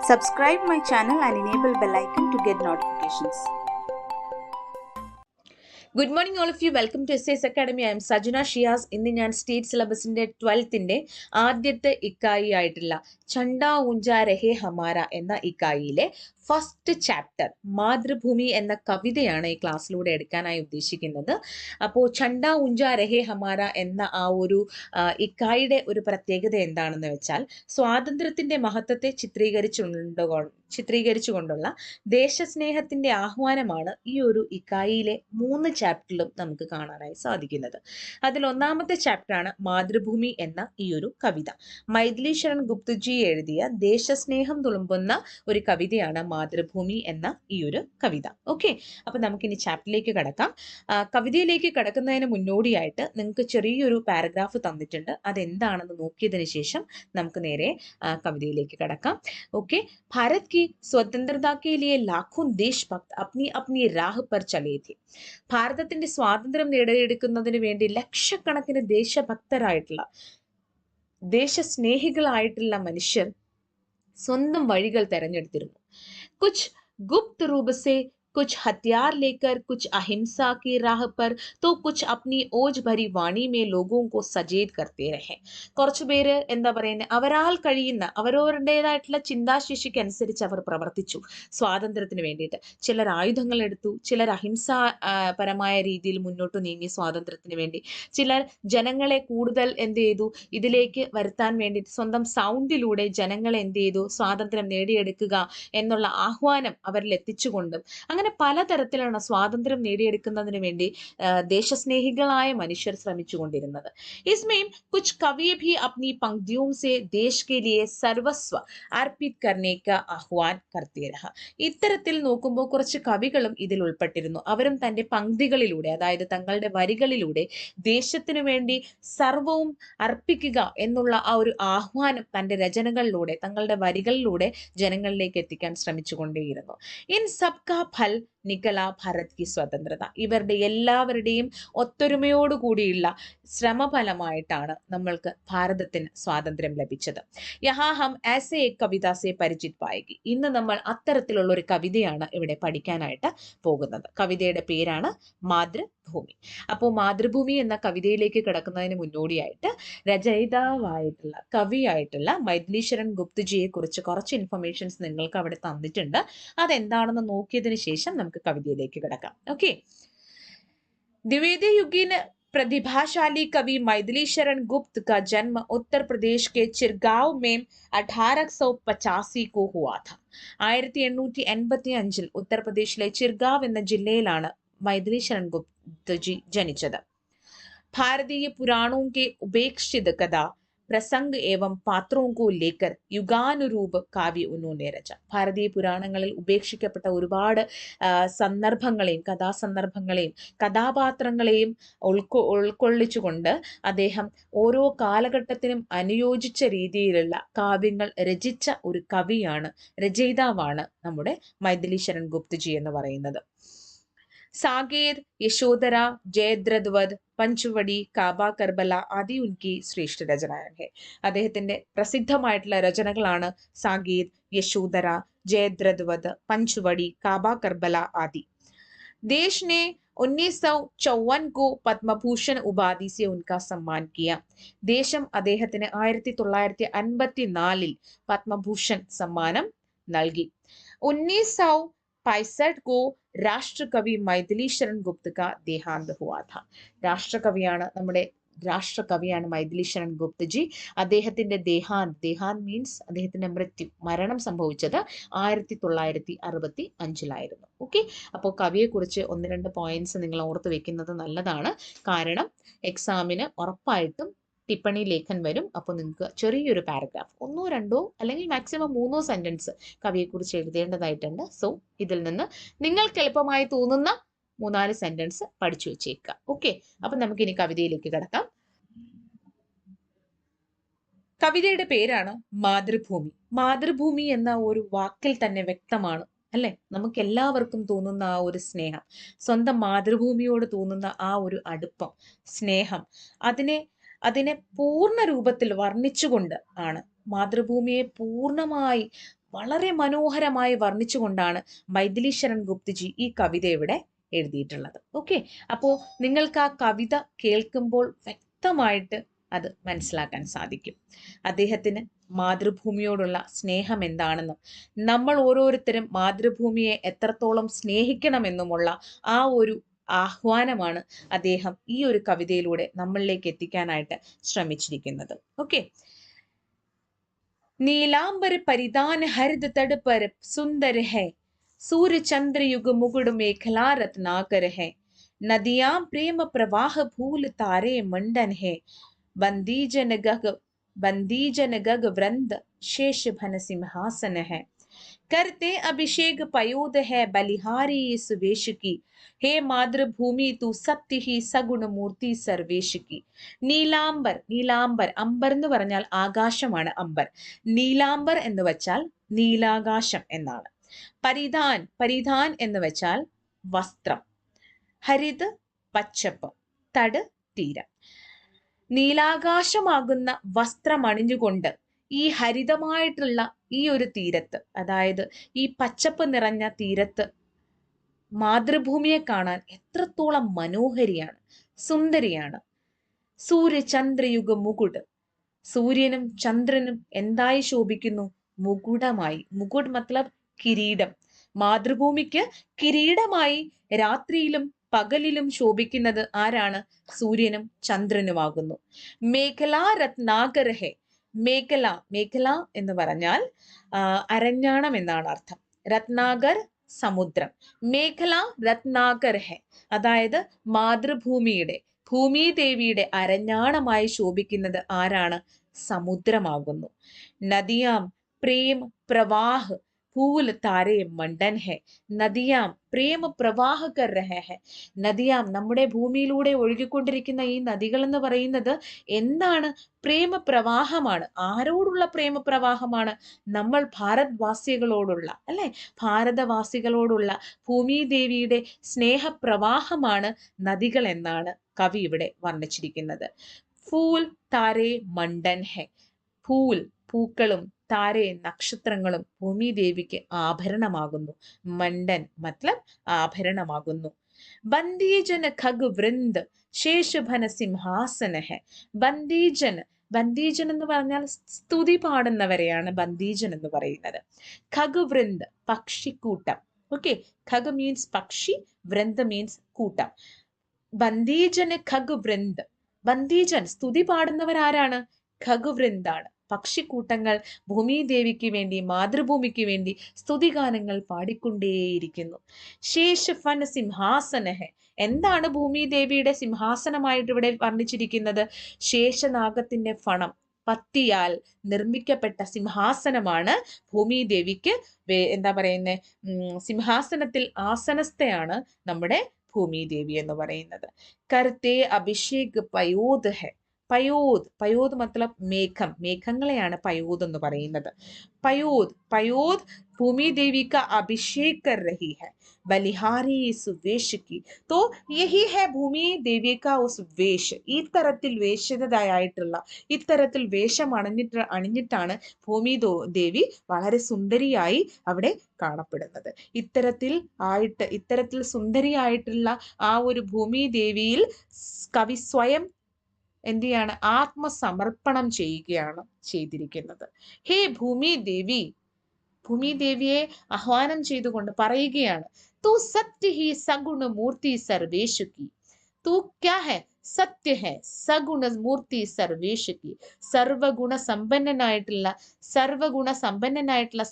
Subscribe my channel and enable bell icon to get notifications. Good morning all of you. Welcome to SAS Academy. I am Sajuna Shiaz. ഇന്ന് ഞാൻ state സിലബസിന്റെ 12th ആദ്യത്തെ ഇക്കായി ആയിട്ടുള്ള ചണ്ടാ ഊഞ്ചാ രഹേ ഹമാര എന്ന ഇക്കായിലെ first chapter Mathrubhumi എന്ന കവിതയാണ് ഈ ക്ലാസ്സിലൂടെ എടുക്കാനായി ഉദ്ദേശിക്കുന്നത്. അപ്പോൾ ചണ്ടാ ഊഞ്ചാ രഹേ ഹമാര എന്ന ആ ഒരു ഇക്കായിയുടെ ഒരു പ്രത്യേകത എന്താണെന്ന് വെച്ചാൽ സ്വാതന്ത്ര്യത്തിന്റെ മഹത്വത്തെ ചിത്രീകരിച്ചുകൊണ്ടുള്ള ദേശസ്നേഹത്തിന്റെ ആഹ്വാനമാണ് ഈ ഒരു ഇക്കായിലെ 3 ചാപ്റ്ററിലും നമുക്ക് കാണാനായി സാധിക്കുന്നത്. അതിൽ ഒന്നാമത്തെ ചാപ്റ്ററാണ് മാതൃഭൂമി എന്ന ഈ ഒരു കവിത. മൈഥിലി ശരൺ ഗുപ്തജി എഴുതിയ ദേശസ്നേഹം തുളുമ്പുന്ന ഒരു കവിതയാണ് മാതൃഭൂമി എന്ന ഈ ഒരു കവിത. ഓക്കെ, അപ്പൊ നമുക്കിനി ചാപ്റ്ററിലേക്ക് കടക്കാം. കവിതയിലേക്ക് കടക്കുന്നതിന് മുന്നോടിയായിട്ട് നിങ്ങൾക്ക് ചെറിയൊരു പാരഗ്രാഫ് തന്നിട്ടുണ്ട്. അതെന്താണെന്ന് നോക്കിയതിന് ശേഷം നമുക്ക് നേരെ കവിതയിലേക്ക് കടക്കാം. ഓക്കെ, ഭാരത് की स्वतंत्रता के लिए लाखों देशभक्त अपनी अपनी राह पर चले थे. ഭാരതത്തിന്റെ സ്വാതന്ത്ര്യം നേടിയെടുക്കുന്നതിന് വേണ്ടി ലക്ഷക്കണക്കിന് ദേശഭക്തരായിട്ടുള്ള ദേശസ്നേഹികളായിട്ടുള്ള മനുഷ്യർ സ്വന്തം വഴികൾ തെരഞ്ഞെടുത്തിരുന്നു. കുച്ച് ഗുപ്ത് രൂപ സേ कुछ हथियार लेकर, कुछ अहिंसा की राह पर, तो कुछ अपनी ओज भरी वाणी में लोगों को सचेत करते रहे. കുറച്ചു പേര് എന്താ പറയുന്നത്, അവരാൽ കഴിയുന്ന അവരവരുടേതായിട്ടുള്ള ചിന്താശേഷിക്ക് അനുസരിച്ച് അവർ പ്രവർത്തിച്ചു സ്വാതന്ത്ര്യത്തിന് വേണ്ടിയിട്ട്. ചിലർ ആയുധങ്ങൾ എടുത്തു, ചിലർ അഹിംസാപരമായ രീതിയിൽ മുന്നോട്ട് നീങ്ങി സ്വാതന്ത്ര്യത്തിന് വേണ്ടി, ചിലർ ജനങ്ങളെ കൂടുതൽ എന്ത് ചെയ്തു ഇതിലേക്ക് വരുത്താൻ വേണ്ടി സ്വന്തം സൗണ്ടിലൂടെ ജനങ്ങളെ എന്ത് ചെയ്തു സ്വാതന്ത്ര്യം നേടിയെടുക്കുക എന്നുള്ള ആഹ്വാനം അവരിൽ എത്തിച്ചുകൊണ്ടും അങ്ങനെ പലതരത്തിലാണ് സ്വാതന്ത്ര്യം നേടിയെടുക്കുന്നതിന് വേണ്ടി ദേശസ്നേഹികളായ മനുഷ്യർ ശ്രമിച്ചുകൊണ്ടിരുന്നത്. इसमें कुछ कवि भी अपनी पंक्तियों से देश के लिए सर्वस्व अर्पित करने का आह्वान करते रहा. ഇത്തരത്തിൽ നോക്കുമ്പോൾ കുറച്ച് കവികളും ഇതിൽ ഉൾപ്പെട്ടിരുന്നു. അവരും തന്റെ പങ്ക്തികളിലൂടെ, അതായത് തങ്ങളുടെ വരികളിലൂടെ ദേശത്തിനു വേണ്ടി സർവവും അർപ്പിക്കുക എന്നുള്ള ആ ഒരു ആഹ്വാനം തന്റെ രചനകളിലൂടെ, തങ്ങളുടെ വരികളിലൂടെ ജനങ്ങളിലേക്ക് എത്തിക്കാൻ ശ്രമിച്ചുകൊണ്ടേയിരുന്നു. ഇൻ സബ്കാ ഫൽ നിക്കല ഭാരത് കി സ്വതന്ത്രത. ഇവരുടെ എല്ലാവരുടെയും ഒത്തൊരുമയോടുകൂടിയുള്ള ശ്രമഫലമായിട്ടാണ് നമ്മൾക്ക് ഭാരതത്തിന് സ്വാതന്ത്ര്യം ലഭിച്ചത്. യഹാ ഹം ആസെ എക് കവിത സെ പരിചിത് പായേഗി. ഇന്ന് നമ്മൾ അത്തരത്തിലുള്ള ഒരു കവിതയാണ് ഇവിടെ പഠിക്കാനായിട്ട് പോകുന്നത്. കവിതയുടെ പേരാണ് മാതൃഭൂമി. അപ്പോൾ മാതൃഭൂമി എന്ന കവിതയിലേക്ക് കിടക്കുന്നതിന് മുന്നോടിയായിട്ട് രചയിതാവായിട്ടുള്ള കവിയായിട്ടുള്ള മൈഥിലി ശരൺ ഗുപ്തജിയെ കുറിച്ച് കുറച്ച് ഇൻഫർമേഷൻസ് നിങ്ങൾക്ക് അവിടെ തന്നിട്ടുണ്ട്. അതെന്താണെന്ന് നോക്കിയതിന് ശേഷം നമുക്ക് കവിതയിലേക്ക് കിടക്കാം. ഓക്കെ, द्विवेदी युगीन प्रतिभाशाली कवि मैथिली शरण गुप्त का जन्म उत्तर प्रदेश के चिरगांव में 1885 को हुआ था. 1885 ഉത്തർപ്രദേശിലെ ചിർഗാവ് എന്ന ജില്ലയിലാണ് മൈഥിലി ശരൺ ഗുപ്തജി ജനിച്ചത്. ഭാരതീയ പുരാണോं के उपेक्षित कथा പ്രസംഗ് ഏവം പാത്രോं को लेकर യുഗാനുരൂപ കാവ്യ ഉന്നോനെ രച. ഭാരതീയ പുരാണങ്ങളിൽ ഉപേക്ഷിക്കപ്പെട്ട ഒരുപാട് സന്ദർഭങ്ങളെയും കഥാസന്ദർഭങ്ങളെയും കഥാപാത്രങ്ങളെയും ഉൾക്കൊള്ളിച്ചുകൊണ്ട് അദ്ദേഹം ഓരോ കാലഘട്ടത്തിനും അനുയോജിച്ച രീതിയിലുള്ള കാവ്യങ്ങൾ രചിച്ച ഒരു കവിയാണ്, രചയിതാവാണ് നമ്മുടെ മൈഥിലി ശരൺ ഗുപ്തജി എന്ന് പറയുന്നത്. സാകേത്, യശോധര, ജയദ്രഥവത്, പഞ്ചവടി, കാബ കർബല ആദി ഉൻകി ശ്രേഷ്ഠ രചനയാണ്. അദ്ദേഹത്തിന്റെ പ്രസിദ്ധമായിട്ടുള്ള രചനകളാണ് സാകേത്, യശോധര, ജയദ്രഥവത്, പഞ്ചവടി, കാബ കർബല ആദി. देश ने 1954 को പത്മഭൂഷൺ ഉപാധി से उनका सम्मान किया. ദേശം അദ്ദേഹത്തിന് 1954 പത്മഭൂഷൺ സമ്മാനം നൽകി. 1965 को രാഷ്ട്രകവി മൈഥിലി ശരൺ ഗുപ്ത का देहांत हुआ था. രാഷ്ട്രകവിയാണ് നമ്മുടെ രാഷ്ട്രകവിയാണ് മൈഥിലി ശരൺ ഗുപ്തജി. അദ്ദേഹത്തിന്റെ ദേഹാന്ത് മീൻസ് അദ്ദേഹത്തിന്റെ മരണം സംഭവിച്ചത് 1965 ഓക്കെ, അപ്പോൾ കവിയെ കുറിച്ച് 1-2 പോയിന്റ്സ് നിങ്ങൾ ഓർത്ത് വെക്കുന്നത് നല്ലതാണ്. കാരണം എക്സാമിന് ഉറപ്പായിട്ടും ടിപ്പണി ലേഖൻ വരും. അപ്പോൾ നിങ്ങൾക്ക് ചെറിയൊരു പാരഗ്രാഫ് 1-2 അല്ലെങ്കിൽ മാക്സിമം 3 സെന്റൻസ് കവിയെക്കുറിച്ച് എഴുതേണ്ടതായിട്ടുണ്ട്. സോ ഇതിൽ നിന്ന് നിങ്ങൾക്ക് എളുപ്പമായി തോന്നുന്ന 3-4 സെന്റൻസ് പഠിച്ചു വെച്ചേക്കുക. ഓക്കെ, അപ്പൊ നമുക്ക് ഇനി കവിതയിലേക്ക് കടക്കാം. കവിതയുടെ പേരാണ് മാതൃഭൂമി. മാതൃഭൂമി എന്ന ഒരു വാക്കിൽ തന്നെ വ്യക്തമാണ് അല്ലെ, നമുക്ക് എല്ലാവർക്കും തോന്നുന്ന ആ ഒരു സ്നേഹം, സ്വന്തം മാതൃഭൂമിയോട് തോന്നുന്ന ആ ഒരു അടുപ്പം, സ്നേഹം, അതിനെ പൂർണ്ണ രൂപത്തിൽ വർണ്ണിച്ചുകൊണ്ട് ആണ് മാതൃഭൂമിയെ പൂർണ്ണമായി വളരെ മനോഹരമായി വർണ്ണിച്ചുകൊണ്ടാണ് മൈഥിലി ശരൺ ഗുപ്തജി ഈ കവിത ഇവിടെ എഴുതിയിട്ടുള്ളത്. ഓക്കെ, അപ്പോൾ നിങ്ങൾക്ക് ആ കവിത കേൾക്കുമ്പോൾ വ്യക്തമായിട്ട് അത് മനസ്സിലാക്കാൻ സാധിക്കും. അദ്ദേഹത്തിന് മാതൃഭൂമിയോടുള്ള സ്നേഹം എന്താണെന്നും നമ്മൾ ഓരോരുത്തരും മാതൃഭൂമിയെ എത്രത്തോളം സ്നേഹിക്കണമെന്നുമുള്ള ആ ഒരു ആഹ്വാനമാണ് അദ്ദേഹം ഈ ഒരു കവിതയിലൂടെ നമ്മളിലേക്ക് എത്തിക്കാനായിട്ട് ശ്രമിച്ചിരിക്കുന്നത്. ഓക്കെ, नीलांबर परिधान हरिद तड़ पर सुंदर है, सूर्य चंद्र युग मुकुड़ मेखला रत्नाकर है, नदियां प्रेम प्रवाह फूल तारे मंडन है, बंदीजन गग वृंद शेष भन सिंहासन है, करते अभिषेक पयोद है बलिहारी इस वेश की, हे मातृभूमि तू सत्य ही सगुण മൂർത്തി സർവേശിക്ക്. നീലാംബർ, നീലാംബർ, അംബർ എന്ന് പറഞ്ഞാൽ ആകാശമാണ് അംബർ. നീലാംബർ എന്ന് വെച്ചാൽ നീലാകാശം എന്നാണ്. പരിധാൻ, പരിധാൻ എന്ന് വെച്ചാൽ വസ്ത്രം. ഹരിത് പച്ചപ്പ്, തട് തീരം. നീലാകാശമാകുന്ന വസ്ത്രം അണിഞ്ഞുകൊണ്ട് ഈ ഹരിതമായിട്ടുള്ള ഈ ഒരു തീരത്ത്, അതായത് ഈ പച്ചപ്പ് നിറഞ്ഞ തീരത്ത് മാതൃഭൂമിയെ കാണാൻ എത്രത്തോളം മനോഹരിയാണ്, സുന്ദരിയാണ്. സൂര്യ ചന്ദ്രയുഗ മുകുട്, സൂര്യനും ചന്ദ്രനും എന്തായി ശോഭിക്കുന്നു? മുകുടമായി. മുകുട് മത്ലബ് കിരീടം. മാതൃഭൂമിക്ക് കിരീടമായി രാത്രിയിലും പകലിലും ശോഭിക്കുന്നത് ആരാണ്? സൂര്യനും ചന്ദ്രനുമാകുന്നു. മേഖല രത്നാകർ ഹെ. മേഖല, മേഖല എന്ന് പറഞ്ഞാൽ അരഞ്ഞാണം എന്നാണ് അർത്ഥം. രത്നാകർ സമുദ്രം. മേഖല രത്നാകർ ഹെ, അതായത് മാതൃഭൂമിയുടെ, ഭൂമിദേവിയുടെ അരഞ്ഞാണമായി ശോഭിക്കുന്നത് ആരാണ്? സമുദ്രമാകുന്നു. നദിയാം പ്രേം പ്രവാഹ് ഫൂൽ താരേ മണ്ഡൻ ഹെ. നദിയാം പ്രേമ പ്രവാഹ കർ രഹേ ഹെ. നദിയാം, നമ്മുടെ ഭൂമിയിലൂടെ ഒഴുകിക്കൊണ്ടിരിക്കുന്ന ഈ നദികൾ എന്ന് പറയുന്നത് എന്താണ്? പ്രേമ പ്രവാഹമാണ്. ആരോടുള്ള പ്രേമ പ്രവാഹമാണ്? നമ്മൾ ഭാരതവാസികളോടുള്ള, അല്ലെ, ഭാരതവാസികളോടുള്ള ഭൂമിദേവിയുടെ സ്നേഹപ്രവാഹമാണ് നദികൾ എന്നാണ് കവി ഇവിടെ വർണ്ണിച്ചിരിക്കുന്നത്. ഫൂൽ താരേ മണ്ഡൻ ഹെ. ഫൂൽ, പൂക്കളും, താരേ നക്ഷത്രങ്ങളും ഭൂമിദേവിക്ക് ആഭരണമാകുന്നു. മണ്ഡൻ മത്ലബ് ആഭരണമാകുന്നു. ബന്ദീജൻ ഖഗ് വൃന്ദ് ശേഷഭന സിംഹാസന ഹെ. ബന്ദീജൻ, ബന്ദീജൻ എന്ന് പറഞ്ഞാൽ സ്തുതി പാടുന്നവരെയാണ് ബന്ദീജൻ എന്ന് പറയുന്നത്. ഖഗ് വൃന്ദ് പക്ഷിക്കൂട്ടം. ഓക്കെ, ഖഗ് മീൻസ് പക്ഷി, വൃന്ദ മീൻസ് കൂട്ടം. ബന്ദീജന് ഖഗ് വൃന്ദ്. ബന്ദീജൻ, സ്തുതി പാടുന്നവരാരാണ്? ഖഗുവൃന്ദാണ്. പക്ഷിക്കൂട്ടങ്ങൾ ഭൂമിദേവിക്ക് വേണ്ടി, മാതൃഭൂമിക്ക് വേണ്ടി സ്തുതിഗാനങ്ങൾ പാടിക്കൊണ്ടേയിരിക്കുന്നു. ശേഷഫൻ സിംഹാസന ഹെ. എന്താണ് ഭൂമിദേവിയുടെ സിംഹാസനമായിട്ട് ഇവിടെ വർണ്ണിച്ചിരിക്കുന്നത്? ശേഷനാഗത്തിന്റെ ഫണം, പത്തിയാൽ നിർമ്മിക്കപ്പെട്ട സിംഹാസനമാണ് ഭൂമിദേവിക്ക്. എന്താ പറയുന്നത്? സിംഹാസനത്തിൽ ആസനസ്ഥയാണ് നമ്മുടെ ഭൂമിദേവി എന്ന് പറയുന്നത്. കർത്തേ അഭിഷേക് പയോദ് ഹെ. പയോദ്, പയോദ് മത്ലബ് മേഘം. മേഘങ്ങളെയാണ് പയോദ് എന്ന് പറയുന്നത്. പയോദ്, പയോദ് ഭൂമി ദേവി का अभिषेक कर रही है, बलिहारी इस वेश की. तो यही है ഭൂമി ദേവി का उस वेश. ഇത്തരത്തിൽ വേഷതയായിട്ടുള്ള, ഇത്തരത്തിൽ വേഷം അണിഞ്ഞിട്ടാണ് ഭൂമി ദേവി വളരെ സുന്ദരിയായി അവിടെ കാണപ്പെടുന്നത്. ഇത്തരത്തിൽ സുന്ദരിയായിട്ടുള്ള ആ ഒരു ഭൂമി ദേവിയിൽ കവി സ്വയം എന്ത് ചെയ്യാണ്? ആത്മസമർപ്പണം ചെയ്യുകയാണ് ചെയ്തിരിക്കുന്നത്. ഹേ ഭൂമി ദേവി, ഭൂമി ദേവിയെ ആഹ്വാനം ചെയ്തുകൊണ്ട് പറയുകയാണ്, തൂ സത്യ ഹി സഗുണ മൂർത്തി സർവേശുക്കി. തൂ ക്യാ ഹെ? സത്യ ഹെ, സഗുണ മൂർത്തി സർവേശുക്കി. സർവഗുണ സമ്പന്നനായിട്ടുള്ള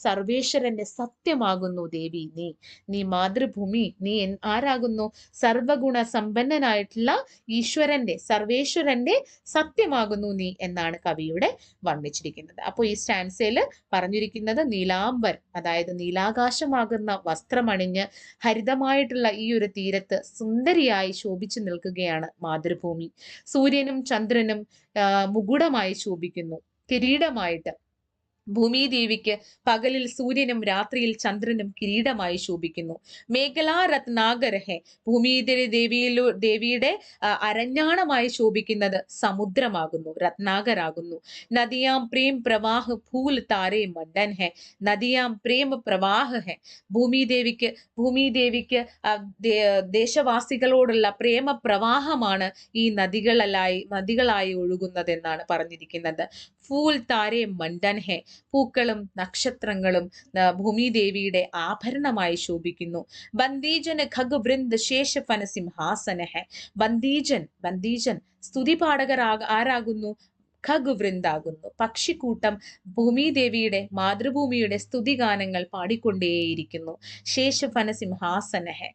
സർവേശ്വരന്റെ സത്യമാകുന്നു ദേവി നീ. നീ മാതൃഭൂമി, നീ ആരാകുന്നു? സർവഗുണ സമ്പന്നനായിട്ടുള്ള ഈശ്വരന്റെ, സർവേശ്വരന്റെ സത്യമാകുന്നു നീ എന്നാണ് കവിയുടെ വർണ്ണിച്ചിരിക്കുന്നത്. അപ്പോൾ ഈ സ്റ്റാൻസയിൽ പറഞ്ഞിരിക്കുന്നത് നീലാംബർ, അതായത് നീലാകാശമാകുന്ന വസ്ത്രമണിഞ്ഞ് ഹരിതമായിട്ടുള്ള ഈ ഒരു തീരത്ത് സുന്ദരിയായി ശോഭിച്ചു നിൽക്കുകയാണ് മാതൃഭൂമി. സൂര്യനും ചന്ദ്രനും മുകുടമായി ശോഭിക്കുന്നു, കിരീടമായിട്ട്. ഭൂമിദേവിക്ക് പകലിൽ സൂര്യനും രാത്രിയിൽ ചന്ദ്രനും കിരീടമായി ശോഭിക്കുന്നു. മേഖലാ രത്നാകര ഹെ, ദേവിയുടെ അരഞ്ഞാണമായി ശോഭിക്കുന്നത് സമുദ്രമാകുന്നു, രത്നാകരാകുന്നു. നദിയാം പ്രേം പ്രവാഹ ഫൂൽ താരേ മണ്ഡൻ ഹെ, നദിയാം പ്രേം പ്രവാഹ ഹെ. ഭൂമിദേവിക്ക് ദേശവാസികളോടുള്ള പ്രേമ പ്രവാഹമാണ് ഈ നദികളായി ഒഴുകുന്നതെന്നാണ് പറഞ്ഞിരിക്കുന്നത്. ഫൂൽ താരേ മണ്ഡൻ ഹെ, പൂക്കളും നക്ഷത്രങ്ങളും ഭൂമിദേവിയുടെ ആഭരണമായി ശോഭിക്കുന്നു. ബന്ദീജന് ഖഗ്വൃന്ദ ശേഷഫന സിംഹാസന ഹെ, ബന്ദീജൻ സ്തുതി പാഠകർ ആരാകുന്നു? ഖഗ്വൃന്ദാകുന്നു. പക്ഷിക്കൂട്ടം ഭൂമിദേവിയുടെ മാതൃഭൂമിയുടെ സ്തുതിഗാനങ്ങൾ പാടിക്കൊണ്ടേയിരിക്കുന്നു. ശേഷഫന സിംഹാസന ഹെ,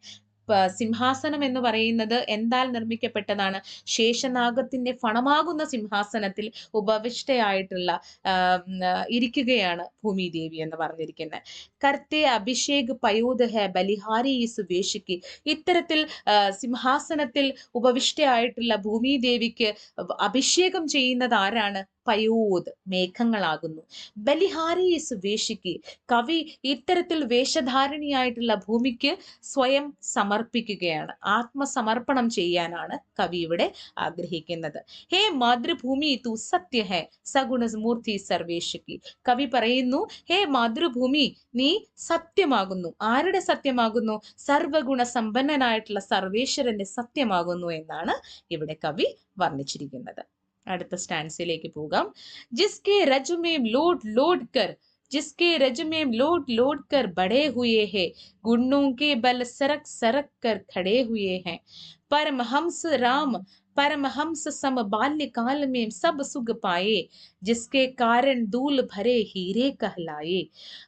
സിംഹാസനം എന്ന് പറയുന്നത് എന്താൽ നിർമ്മിക്കപ്പെട്ടതാണ്? ശേഷനാഗത്തിന്റെ ഫണമാകുന്ന സിംഹാസനത്തിൽ ഉപവിഷ്ടയായിട്ടുള്ള ഇരിക്കുകയാണ് ഭൂമിദേവി എന്ന് പറഞ്ഞിരിക്കുന്നത്. കർത്തെ അഭിഷേക് പയോദ് ഹെ ബലിഹാരി സുവേഷിക്ക്, ഇത്തരത്തിൽ സിംഹാസനത്തിൽ ഉപവിഷ്ടയായിട്ടുള്ള ഭൂമിദേവിക്ക് അഭിഷേകം ചെയ്യുന്നത് ആരാണ്? പയോദ്, മേഘങ്ങളാകുന്നു. ബലിഹാരി സുവേഷിക്ക്, കവി ഇത്തരത്തിൽ വേഷധാരണിയായിട്ടുള്ള ഭൂമിക്ക് സ്വയം സമർപ്പിക്കുകയാണ്, ആത്മസമർപ്പണം ചെയ്യാനാണ് കവി ഇവിടെ ആഗ്രഹിക്കുന്നത്. ഹേ മാതൃഭൂമി തു സത്യ ഹെ സഗുണമൂർത്തി സർവേഷിക്ക്, കവി പറയുന്നു, ഹേ മാതൃഭൂമി നീ സത്യമാകുന്നു. ആരുടെ സത്യമാകുന്നു? സർവഗുണ സമ്പന്നനായിട്ടുള്ള സർവേശ്വരന്റെ സത്യമാകുന്നു എന്നാണ് ഇവിടെ കവി വർണ്ണിച്ചിരിക്കുന്നത്. അടുത്ത സ്റ്റാൻസിലേക്ക് പോകാം. ജിസ്കെ രജ് മേം लोड लोड कर बड़े हुए हैं, गुणों के बल सरक सरक कर खड़े हुए हैं. परमहंस सम बाल्यकाल में सब सुख पाए, जिसके कारण धूल भरे हीरे कहलाए.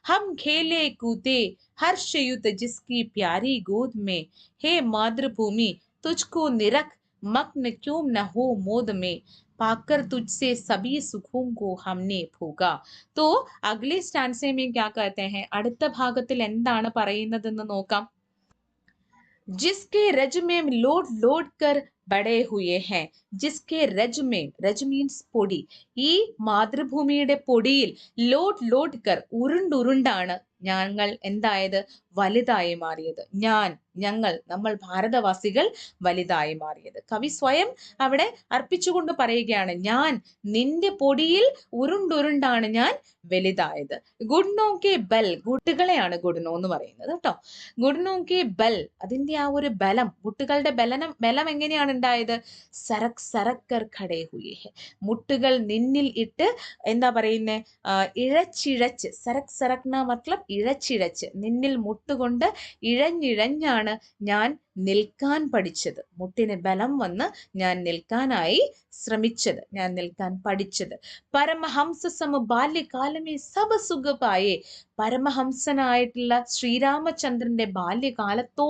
हम खेले कूदे हर्षयुत जिसकी प्यारी गोद में, हे मातृभूमि तुझको निरख मग्न क्यों न हो मोद में, पाकर तुझसे सभी सुखों को हमने भोगा. तो अगले स्टांसे में क्या कहते हैं? അടുത്ത ഭാഗത്തിൽ എന്താണ് പറയുന്നതെന്ന് നോക്കാം. जिसके रज में लोड कर ബഡേ ഹുയേ ഹെ, ജിസ്കെ രജ് മേം, രജ് മീൻസ് പൊടി, ഈ മാതൃഭൂമിയുടെ പൊടിയിൽ ലോഡ് കർ, ഉരുണ്ടുരുണ്ടാണ് ഞങ്ങൾ എന്തായത്? വലുതായി മാറിയത്. നമ്മൾ ഭാരതവാസികൾ വലുതായി മാറിയത്. കവി സ്വയം അവിടെ അർപ്പിച്ചുകൊണ്ട് പറയുകയാണ്, ഞാൻ നിന്റെ പൊടിയിൽ ഉരുണ്ടുരുണ്ടാണ് ഞാൻ വലുതായത്. ഗുഡ്നോ കെ ബൽ, ഗുട്ടുകളെയാണ് ഗുഡ്നോ എന്ന് പറയുന്നത് കേട്ടോ. ഗുഡ്നോ കെ ബൽ, അതിന്റെ ആ ഒരു ബലം, ഗുട്ടുകളുടെ ബലം എങ്ങനെയാണ് ഉണ്ടായത്? സരക് സരക്കർ ഖടേ ഹുയേ ഹെ, മുട്ടുകൾ നിന്നിൽ ഇട്ട് എന്താ പറയുന്നേ? ഇഴച്ചിഴച്ച്, സരക് സരക്ന മത്ലബ് ഇഴച്ചിഴച്ച്, നിന്നിൽ മുട്ടുകൊണ്ട് ഇഴഞ്ഞിഴഞ്ഞാണ് ഞാൻ നിൽക്കാൻ പഠിച്ചത്. മുട്ടിന് ബലം വന്ന് ഞാൻ നിൽക്കാനായി ശ്രമിച്ചത്, ഞാൻ നിൽക്കാൻ പഠിച്ചത്. പരമഹംസ സമ ബാല്യകാലമേ സബ സുഖപായേ, പരമഹംസനായിട്ടുള്ള ശ്രീരാമചന്ദ്രന്റെ ബാല്യകാലത്ത്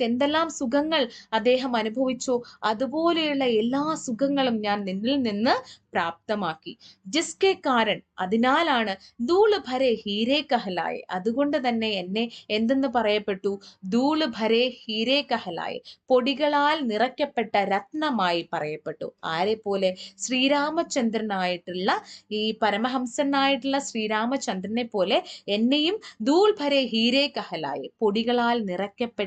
എന്തെല്ലാം സുഖങ്ങൾ അദ്ദേഹം അനുഭവിച്ചോ അതുപോലെയുള്ള എല്ലാ സുഖങ്ങളും ഞാൻ നിന്നിൽ നിന്ന് പ്രാപ്തമാക്കി. ജിസ്കെ കാരൻ, അതിനാലാണ് ധൂള് ഭരേ ഹീരേ കഹലായെ, അതുകൊണ്ട് തന്നെ എന്നെ എന്തെന്ന് പറയപ്പെട്ടു? ധൂള് ഭരേ ഹീരേ കഹലായെ, പൊടികളാൽ നിറയ്ക്കപ്പെട്ട രത്നമായി പറയപ്പെട്ടു. ആരെ പോലെ? ശ്രീരാമചന്ദ്രനായിട്ടുള്ള ഈ പരമഹംസനായിട്ടുള്ള ശ്രീരാമചന്ദ്രനെ പോലെ എന്നെയും ധൂൾ ഭരേ ഹീരേ കഹലായെ, പൊടികളാൽ നിറയ്ക്കപ്പെട്ട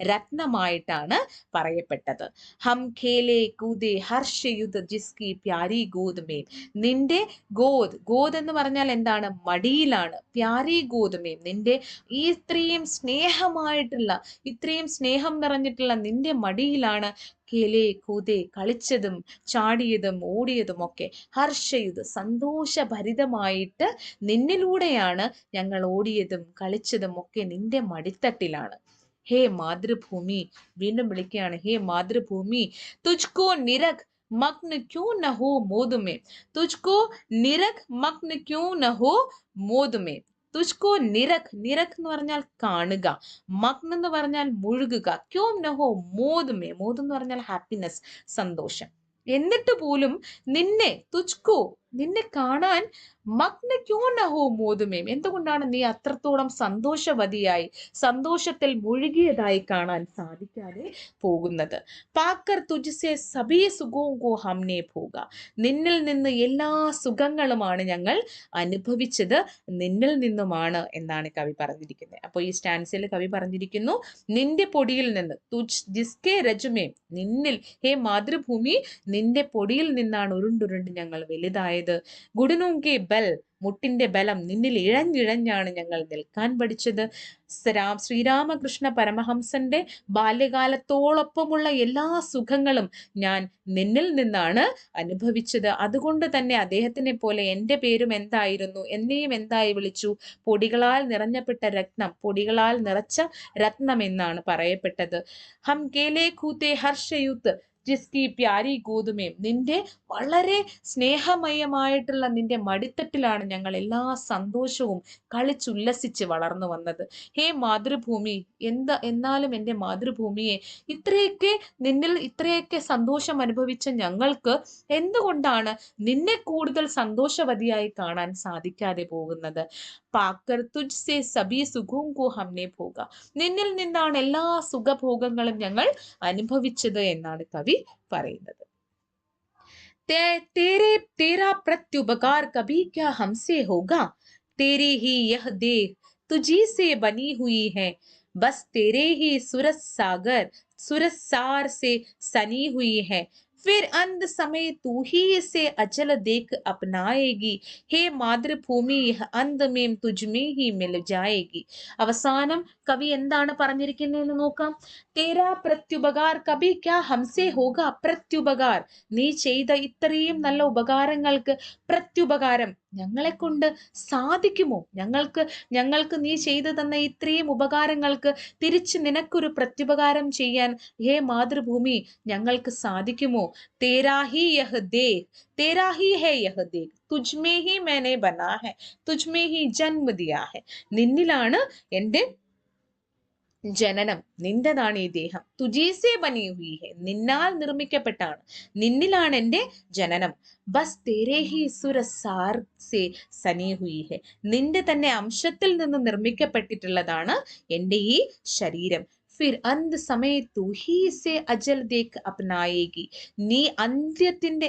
രത്നമായിട്ടാണ് പറയപ്പെട്ടത്. ഹം ഖേലേ കൂദേ ഹർഷയുധ ജിസ്കി പ്യാരി ഗോദ് മേം, നിന്റെ ഗോദ് എന്ന് പറഞ്ഞാൽ എന്താണ്? മടിയിലാണ്. പ്യാരി ഗോദ് മേം, നിന്റെ ഇത്രയും സ്നേഹമായിട്ടുള്ള, ഇത്രയും സ്നേഹം നിറഞ്ഞിട്ടുള്ള നിന്റെ മടിയിലാണ് കേലേ കൂതേ, കളിച്ചതും ചാടിയതും ഓടിയതും ഒക്കെ. ഹർഷയുധ, സന്തോഷഭരിതമായിട്ട് നിന്നിലൂടെയാണ് ഞങ്ങൾ ഓടിയതും കളിച്ചതും ഒക്കെ നിന്റെ മടിത്തട്ടിലാണ്. ഹേ മാതൃഭൂമി, വീണ്ടും വിളിക്കുകയാണ്, ഹേ മാതൃഭൂമി, തുജ്കോ നിരഖ് മഗ്ന ക്യൂ ന ഹോ മോദ് മേ, തുജ്കോ നിരഖ് മഗ്ന ക്യൂ ന ഹോ മോദ് മേ. തുജ്കോ നിരഖ്, നിരഖ് എന്ന് പറഞ്ഞാൽ കാണുക, മഗ്ന എന്ന് പറഞ്ഞാൽ മുഴുകുക, ക്യോം നഹോ മോദ് എന്ന് പറഞ്ഞാൽ ഹാപ്പിനെസ്, സന്തോഷം. എന്നിട്ട് പോലും നിന്നെ, തുജ്കോ നിന്നെ കാണാൻ മഗ്ന ക്യോ ന ഹോ മോതുമേം, എന്തുകൊണ്ടാണ് നീ അത്രത്തോളം സന്തോഷവതിയായി സന്തോഷത്തിൽ മുഴുകിയതായി കാണാൻ സാധിക്കാതെ പോകുന്നത്? പാക്കർ തുജ്സെ സബീ സുഖവും കോ ഹംനെ ഭോഗ, നിന്നിൽ നിന്ന് എല്ലാ സുഖങ്ങളുമാണ് ഞങ്ങൾ അനുഭവിച്ചത്, നിന്നിൽ നിന്നുമാണ് എന്നാണ് കവി പറഞ്ഞിരിക്കുന്നത്. അപ്പോൾ ഈ സ്റ്റാൻസിൽ കവി പറഞ്ഞിരിക്കുന്നു, നിന്റെ പൊടിയിൽ നിന്ന്, തുജ് ജിസ്കെ രജുമേ, നിന്നിൽ ഹേ മാതൃഭൂമി, നിന്റെ പൊടിയിൽ നിന്നാണ് ഉരുണ്ടുരുണ്ട് ഞങ്ങൾ വലുതായത്. ഗുഡനൂങ്കെ ബൽ, മുട്ടിന്റെ ബലം, നിന്നിൽ ഇഴഞ്ഞിഴഞ്ഞാണ് ഞങ്ങൾ നിൽക്കാൻ പഠിച്ചത്. ശ്രീരാമകൃഷ്ണ പരമഹംസന്റെ ബാല്യകാലത്തോളൊപ്പമുള്ള എല്ലാ സുഖങ്ങളും ഞാൻ നിന്നിൽ നിന്നാണ് അനുഭവിച്ചത്. അതുകൊണ്ട് തന്നെ അദ്ദേഹത്തിനെ പോലെ എൻ്റെ പേരും എന്തായിരുന്നു, എന്നെയും എന്തായി വിളിച്ചു? പൊടികളാൽ നിറഞ്ഞപ്പെട്ട രത്നം, പൊടികളാൽ നിറച്ച രത്നം എന്നാണ് പറയപ്പെട്ടത്. ഹം കേലേ കൂത്തെ ഹർഷയുത്ത് ജിസ്കി പ്യാരി ഗോതുമേം, നിന്റെ വളരെ സ്നേഹമയമായിട്ടുള്ള നിന്റെ മടിത്തട്ടിലാണ് ഞങ്ങൾ എല്ലാ സന്തോഷവും കളിച്ചുല്ലസിച്ച് വളർന്നു വന്നത്. ഹേ മാതൃഭൂമി, എന്നാലും എൻ്റെ മാതൃഭൂമിയെ, ഇത്രയൊക്കെ നിന്നിൽ ഇത്രയൊക്കെ സന്തോഷം അനുഭവിച്ച ഞങ്ങൾക്ക് എന്തുകൊണ്ടാണ് നിന്നെ കൂടുതൽ സന്തോഷവതിയായി കാണാൻ സാധിക്കാതെ പോകുന്നത്? പാക്കർ തുജ് സെ സബീ സുഖവും കോ ഹംനെ ഭോഗ, നിന്നിൽ നിന്നാണ് എല്ലാ സുഖഭോഗങ്ങളും ഞങ്ങൾ അനുഭവിച്ചത് എന്നാണ് കവി പറയുന്നത്. तेरा प्रत्युपकार कभी क्या हमसे होगा, तेरी ही यह देह तुझी से बनी हुई है, बस तेरे ही सुरसार से सनी हुई है, फिर अंत समय तू ही इसे अचल देख अपनाएगी, हे മാതൃഭൂമി अंत में तुझ में ही मिल जाएगी. അവസാനം കവി എന്താണ് പറഞ്ഞിരിക്കുന്നതെന്ന് നോക്കാം. തേരാ പ്രത്യുപകാർ കബി ക്യാ ഹംസെ ഹോഗ, പ്രത്യുപകാർ, നീ ചെയ്ത ഇത്രയും നല്ല ഉപകാരങ്ങൾക്ക് പ്രത്യുപകാരം ഞങ്ങളെ കൊണ്ട് സാധിക്കുമോ? ഞങ്ങൾക്ക് നീ ചെയ്തു തന്ന ഇത്രയും ഉപകാരങ്ങൾക്ക് തിരിച്ച് നിനക്കൊരു പ്രത്യുപകാരം ചെയ്യാൻ ഹേ മാതൃഭൂമി ഞങ്ങൾക്ക് സാധിക്കുമോ? तेरा ही यह देह, तेरा ही है यह देह, तुझमें ही मैंने बना है, तुझमें ही जन्म दिया है, നിന്നിലാണ് എൻ്റെ ജനനം, നിന്റേതാണ് ഈ ദേഹം. തുജീസെ ബനി ഹുയി ഹെ, നിന്നാൽ നിർമ്മിക്കപ്പെട്ടാണ്, നിന്നിലാണ് എൻ്റെ ജനനം. ബസ് തേരേ ഹി സുരസാർ സെ സനി ഹുയി ഹെ, നിന്റെ തന്നെ അംശത്തിൽ നിന്ന് നിർമ്മിക്കപ്പെട്ടിട്ടുള്ളതാണ് എൻ്റെ ഈ ശരീരം. ഫിർ അന്ത് സമയ തൂ ഹി സെ അജൽ ദേഖ് അപ്നായേഗി, നീ അന്ത്യത്തിന്റെ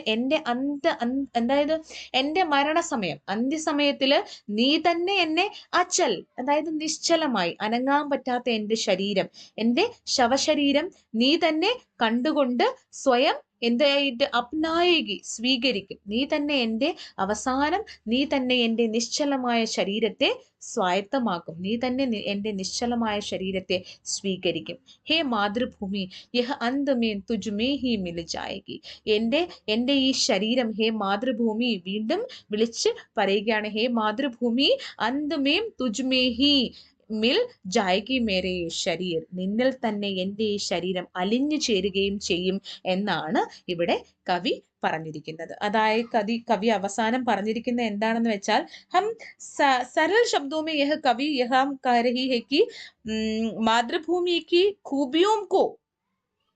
അതായത് എൻ്റെ മരണസമയം, അന്ത്യസമയത്തില് നീ തന്നെ എന്നെ അചൽ, അതായത് നിശ്ചലമായി അനങ്ങാൻ പറ്റാത്ത എൻ്റെ ശരീരം, എൻ്റെ ശവശരീരം നീ തന്നെ കണ്ടുകൊണ്ട് സ്വയം എന്തായിട്ട് അപ്നായേകി, സ്വീകരിക്കും. നീ തന്നെ എൻ്റെ അവസാനം, നീ തന്നെ എൻ്റെ നിശ്ചലമായ ശരീരത്തെ സ്വായത്തമാക്കും, നീ തന്നെ എൻ്റെ നിശ്ചലമായ ശരീരത്തെ സ്വീകരിക്കും. ഹേ മാതൃഭൂമി യഹ് അന്തമേൻ തുജ്മേ ഹി മിൽ ജായേഗി, എൻ്റെ ഈ ശരീരം ഹേ മാതൃഭൂമി, വീണ്ടും വിളിച്ച് പറയുകയാണ്, ഹേ മാതൃഭൂമി അന്തമേം തുജ്മേ ഹി മിൽ ജായകി മേരെ ശരീർ, നിന്നിൽ തന്നെ എൻ്റെ ഈ ശരീരം അലിഞ്ഞു ചേരുകയും ചെയ്യും എന്നാണ് ഇവിടെ കവി പറഞ്ഞിരിക്കുന്നത്. അതായത് കവി അവസാനം പറഞ്ഞിരിക്കുന്ന എന്താണെന്ന് വെച്ചാൽ, ഹം सरल शब्दों में यह कवि यह कह रही है कि मातृभूमि की खूबियों को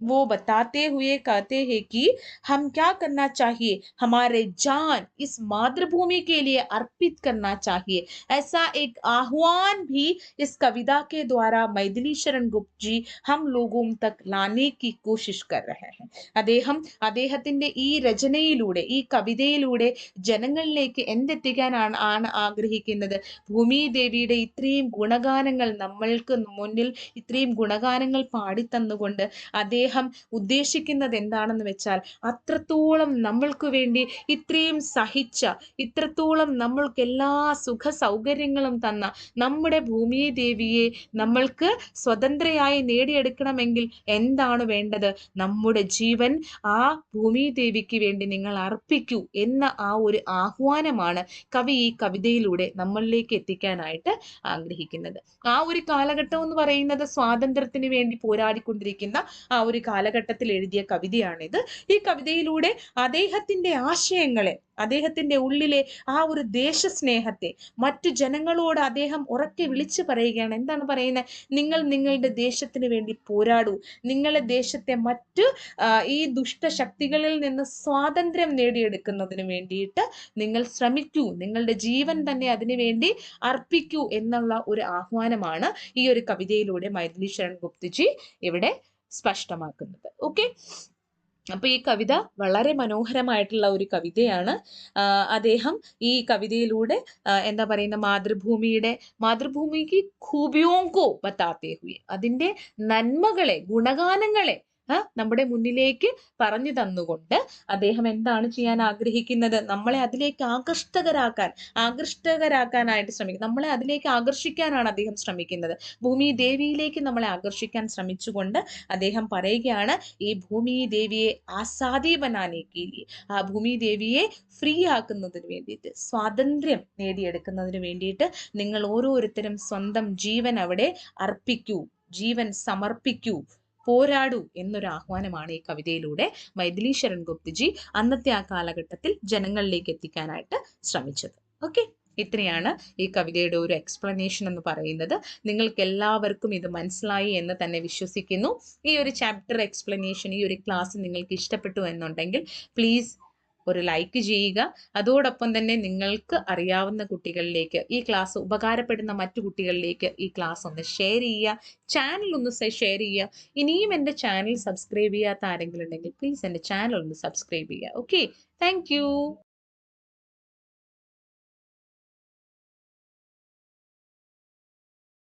वो बताते हुए कहते हैं कि हम क्या करना चाहिए, हमारे जान इस मातृभूमि के लिए अर्पित करना चाहिए. ऐसा एक आह्वान भी इस कविता के द्वारा मैथिली शरण गुप्त जी हम लोगों तक लाने की कोशिश कर रहे हैं. അദ്ദേഹത്തിന്റെ ഈ രചനയിലൂടെ, ഈ കവിതയിലൂടെ ജനങ്ങളിലേക്ക് എന്തെത്തിക്കാനാണ് ആഗ്രഹിക്കുന്നത്? ഭൂമി ദേവിയുടെ ഇത്രയും ഗുണഗാനങ്ങൾ നമ്മൾക്ക് മുന്നിൽ, ഇത്രയും ഗുണഗാനങ്ങൾ പാടിത്തന്നുകൊണ്ട് അദ്ദേഹം ഉദ്ദേശിക്കുന്നത് എന്താണെന്ന് വെച്ചാൽ, അത്രത്തോളം നമ്മൾക്ക് വേണ്ടി ഇത്രയും സഹിച്ച, ഇത്രത്തോളം നമ്മൾക്ക് എല്ലാ സുഖ സൗകര്യങ്ങളും തന്ന നമ്മുടെ ഭൂമി ദേവിയെ നമ്മൾക്ക് സ്വതന്ത്രയായി നേടിയെടുക്കണമെങ്കിൽ എന്താണ് വേണ്ടത്? നമ്മുടെ ജീവൻ ആ ഭൂമി ദേവിക്ക് വേണ്ടി നിങ്ങൾ അർപ്പിക്കൂ എന്ന ആ ഒരു ആഹ്വാനമാണ് കവി ഈ കവിതയിലൂടെ നമ്മളിലേക്ക് എത്തിക്കാനായിട്ട് ആഗ്രഹിക്കുന്നത്. ആ ഒരു കാലഘട്ടം എന്ന് പറയുന്നത് സ്വാതന്ത്ര്യത്തിന് വേണ്ടി പോരാടിക്കൊണ്ടിരിക്കുന്ന ആ ഒരു ഒരു കാലഘട്ടത്തിൽ എഴുതിയ കവിതയാണിത്. ഈ കവിതയിലൂടെ അദ്ദേഹത്തിന്റെ ആശയങ്ങളെ, അദ്ദേഹത്തിന്റെ ഉള്ളിലെ ആ ഒരു ദേശസ്നേഹത്തെ മറ്റു ജനങ്ങളോട് അദ്ദേഹം ഉറക്കെ വിളിച്ചു പറയുകയാണ്. എന്താണ് പറയുന്നത്? നിങ്ങൾ നിങ്ങളുടെ ദേശത്തിന് വേണ്ടി പോരാടൂ, നിങ്ങളുടെ ദേശത്തെ മറ്റു ഈ ദുഷ്ടശക്തികളിൽ നിന്ന് സ്വാതന്ത്ര്യം നേടിയെടുക്കുന്നതിന് വേണ്ടിയിട്ട് നിങ്ങൾ ശ്രമിക്കൂ, നിങ്ങളുടെ ജീവൻ തന്നെ അതിനു വേണ്ടി അർപ്പിക്കൂ എന്നുള്ള ഒരു ആഹ്വാനമാണ് ഈ ഒരു കവിതയിലൂടെ മൈഥിലി ശരൺ ഗുപ്തജി ഇവിടെ സ്പഷ്ടമാക്കുന്നത്. ഓക്കെ, അപ്പൊ ഈ കവിത വളരെ മനോഹരമായിട്ടുള്ള ഒരു കവിതയാണ്. അദ്ദേഹം ഈ കവിതയിലൂടെ എന്താ പറയുന്ന മാതൃഭൂമിക്ക് ഖൂബിയോങ്കോ ബത്താത്തെ ഹുയെ, അതിന്റെ നന്മകളെ, ഗുണഗാനങ്ങളെ നമ്മുടെ മുന്നിലേക്ക് പറഞ്ഞു തന്നുകൊണ്ട് അദ്ദേഹം എന്താണ് ചെയ്യാൻ ആഗ്രഹിക്കുന്നത്? നമ്മളെ അതിലേക്ക് ആകർഷ്ടകരാക്കാനായിട്ട് ശ്രമിക്കും. നമ്മളെ അതിലേക്ക് ആകർഷിക്കാനാണ് അദ്ദേഹം ശ്രമിക്കുന്നത്. ഭൂമി ദേവിയിലേക്ക് നമ്മളെ ആകർഷിക്കാൻ ശ്രമിച്ചുകൊണ്ട് അദ്ദേഹം പറയുകയാണ്, ഈ ഭൂമി ദേവിയെ ആസാദി ബനാനേക്ക്, ആ ഭൂമി ദേവിയെ ഫ്രീ ആക്കുന്നതിന് വേണ്ടിയിട്ട്, സ്വാതന്ത്ര്യം നേടിയെടുക്കുന്നതിന് വേണ്ടിയിട്ട് നിങ്ങൾ ഓരോരുത്തരും സ്വന്തം ജീവൻ അവിടെ അർപ്പിക്കൂ, ജീവൻ സമർപ്പിക്കൂ, പോരാടൂ എന്നൊരു ആഹ്വാനമാണ് ഈ കവിതയിലൂടെ മൈഥിലി ശരൺ ഗുപ്തജി അന്നത്തെ ആ കാലഘട്ടത്തിൽ ജനങ്ങളിലേക്ക് എത്തിക്കാനായിട്ട് ശ്രമിച്ചത്. ഓക്കെ, ഇത്രയാണ് ഈ കവിതയുടെ ഒരു എക്സ്പ്ലനേഷൻ എന്ന് പറയുന്നത്. നിങ്ങൾക്ക് എല്ലാവർക്കും ഇത് മനസ്സിലായി എന്ന് തന്നെ വിശ്വസിക്കുന്നു. ഈ ഒരു ചാപ്റ്റർ എക്സ്പ്ലനേഷൻ, ഈ ഒരു ക്ലാസ് നിങ്ങൾക്ക് ഇഷ്ടപ്പെട്ടു എന്നുണ്ടെങ്കിൽ പ്ലീസ് ഒരു ലൈക്ക് ചെയ്യുക. അതോടൊപ്പം തന്നെ നിങ്ങൾക്ക് അറിയാവുന്ന കുട്ടികളിലേക്ക്, ഈ ക്ലാസ് ഉപകാരപ്പെടുന്ന മറ്റു കുട്ടികളിലേക്ക് ഈ ക്ലാസ് ഒന്ന് ഷെയർ ചെയ്യുക, ചാനൽ ഒന്ന് ഷെയർ ചെയ്യുക. ഇനിയും എൻ്റെ ചാനൽ സബ്സ്ക്രൈബ് ചെയ്യാത്ത ആരെങ്കിലും ഉണ്ടെങ്കിൽ പ്ലീസ് എൻ്റെ ചാനൽ ഒന്ന് സബ്സ്ക്രൈബ് ചെയ്യുക. Okay, thank you.